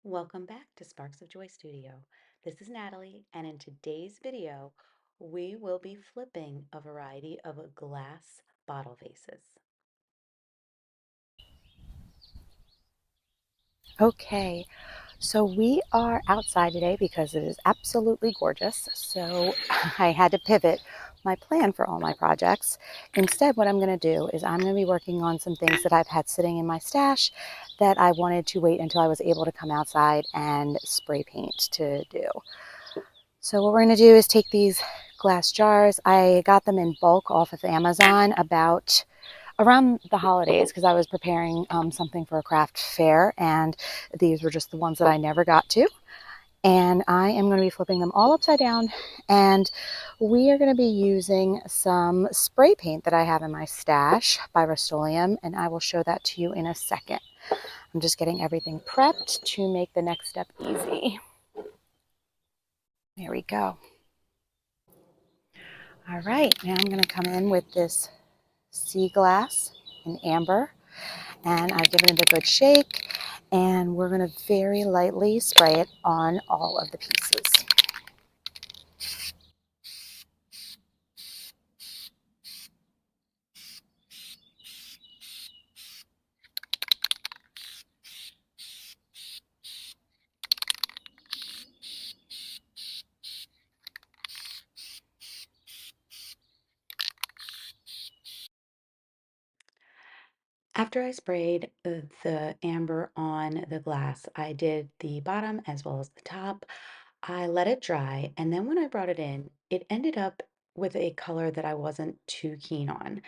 Welcome back to Sparks of Joy Studio. This is Natalie, and in today's video, we will be flipping a variety of glass bottle vases. Okay, so we are outside today because it is absolutely gorgeous. So I had to pivot my plan for all my projects. Instead, what I'm going to do is I'm going to be working on some things that I've had sitting in my stash that I wanted to wait until I was able to come outside and spray paint to do. So what we're going to do is take these glass jars. I got them in bulk off of Amazon about around the holidays because I was preparing something for a craft fair, and these were just the ones that I never got to. And I am going to be flipping them all upside down, and we are going to be using some spray paint that I have in my stash by Rust-Oleum, and I will show that to you in a second. I'm just getting everything prepped to make the next step easy. There we go. All right, now I'm going to come in with this sea glass in amber, and I've given it a good shake, and we're going to very lightly spray it on all of the pieces. After I sprayed the amber on the glass, I did the bottom as well as the top. I let it dry, and then when I brought it in, it ended up with a color that I wasn't too keen on.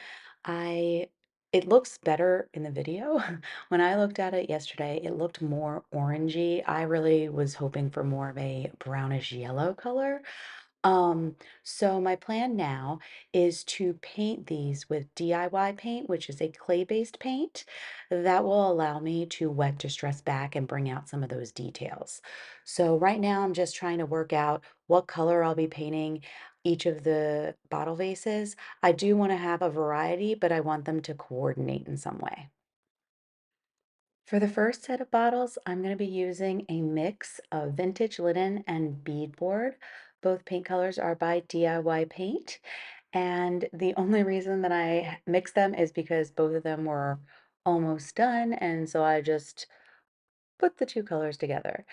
I It looks better in the video. When I looked at it yesterday, it looked more orangey. I really was hoping for more of a brownish yellow color. Um, so my plan now is to paint these with DIY paint, which is a clay-based paint that will allow me to wet distress back and bring out some of those details. So right now I'm just trying to work out what color I'll be painting each of the bottle vases. I do want to have a variety, but I want them to coordinate in some way. For the first set of bottles, I'm going to be using a mix of vintage linen and bead board. Both paint colors are by DIY Paint. And the only reason that I mixed them is because both of them were almost done. And so I just put the two colors together.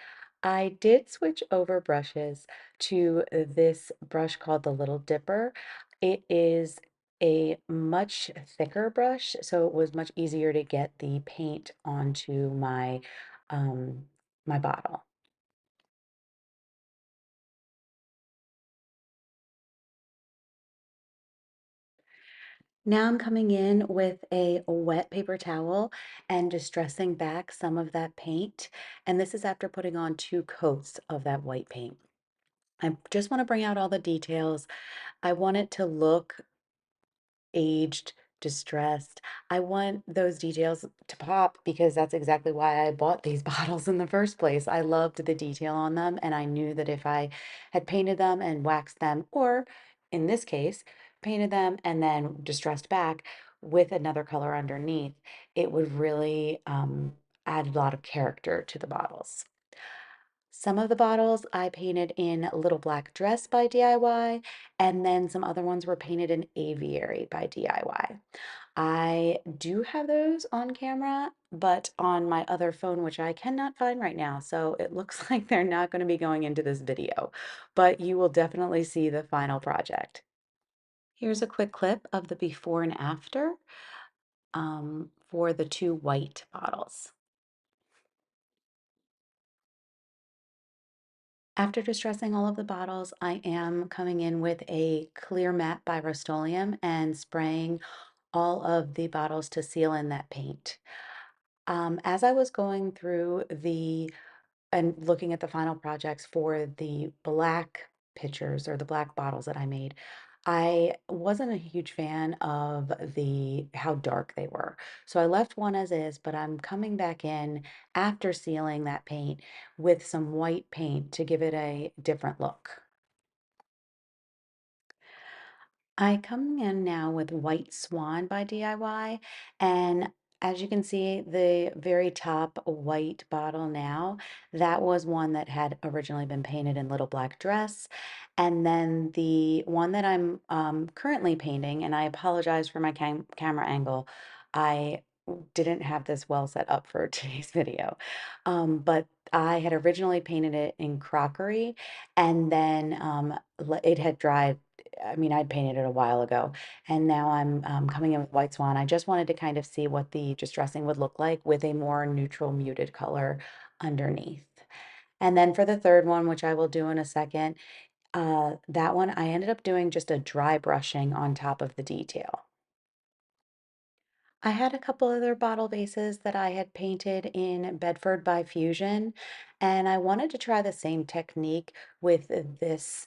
I did switch over brushes to this brush called the Little Dipper. It is a much thicker brush, so it was much easier to get the paint onto um, my bottle. Now I'm coming in with a wet paper towel and distressing back some of that paint. And this is after putting on two coats of that white paint. I just want to bring out all the details. I want it to look aged, distressed. I want those details to pop because that's exactly why I bought these bottles in the first place. I loved the detail on them, and I knew that if I had painted them and waxed them, or in this case, painted them and then distressed back with another color underneath, it would really add a lot of character to the bottles. Some of the bottles I painted in Little Black Dress by DIY, and then some other ones were painted in Aviary by DIY. I do have those on camera, but on my other phone, which I cannot find right now, so it looks like they're not going to be going into this video, but you will definitely see the final project. Here's a quick clip of the before and after for the two white bottles. After distressing all of the bottles, I am coming in with a clear matte by Rust-Oleum and spraying all of the bottles to seal in that paint. As I was going through and looking at the final projects for the black pitchers or the black bottles that I made, I wasn't a huge fan of the how dark they were. So I left one as is, but I'm coming back in after sealing that paint with some white paint to give it a different look. I come in now with White Swan by DIY, and as you can see, the very top white bottle now, that was one that had originally been painted in Little Black Dress. And then the one that I'm currently painting, and I apologize for my camera angle, I didn't have this well set up for today's video. But I had originally painted it in Crockery, and then it had dried. I mean, I'd painted it a while ago, and now I'm coming in with White Swan. I just wanted to kind of see what the distressing would look like with a more neutral muted color underneath. And then for the third one, which I will do in a second, that one I ended up doing just a dry brushing on top of the detail. I had a couple other bottle vases that I had painted in Bedford by Fusion, and I wanted to try the same technique with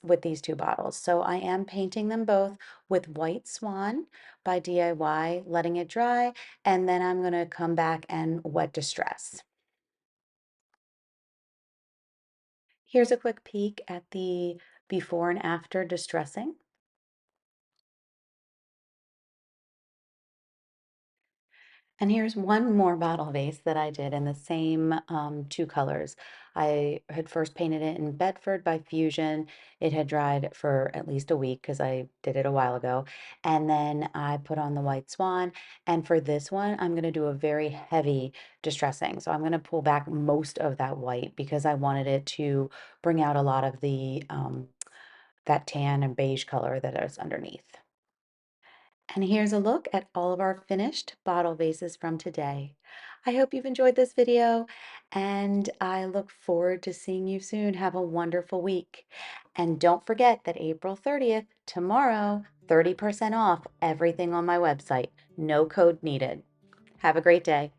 with these two bottles. So I am painting them both with White Swan by DIY, letting it dry, and then I'm going to come back and wet distress. Here's a quick peek at the before and after distressing. And here's one more bottle vase that I did in the same two colors. I had first painted it in Bedford by Fusion. It had dried for at least a week because I did it a while ago. And then I put on the White Swan. And for this one, I'm going to do a very heavy distressing. So I'm going to pull back most of that white because I wanted it to bring out a lot of the that tan and beige color that is underneath. And here's a look at all of our finished bottle vases from today. I hope you've enjoyed this video, and I look forward to seeing you soon. Have a wonderful week. And don't forget that April 30th, tomorrow, 30% off everything on my website. No code needed. Have a great day.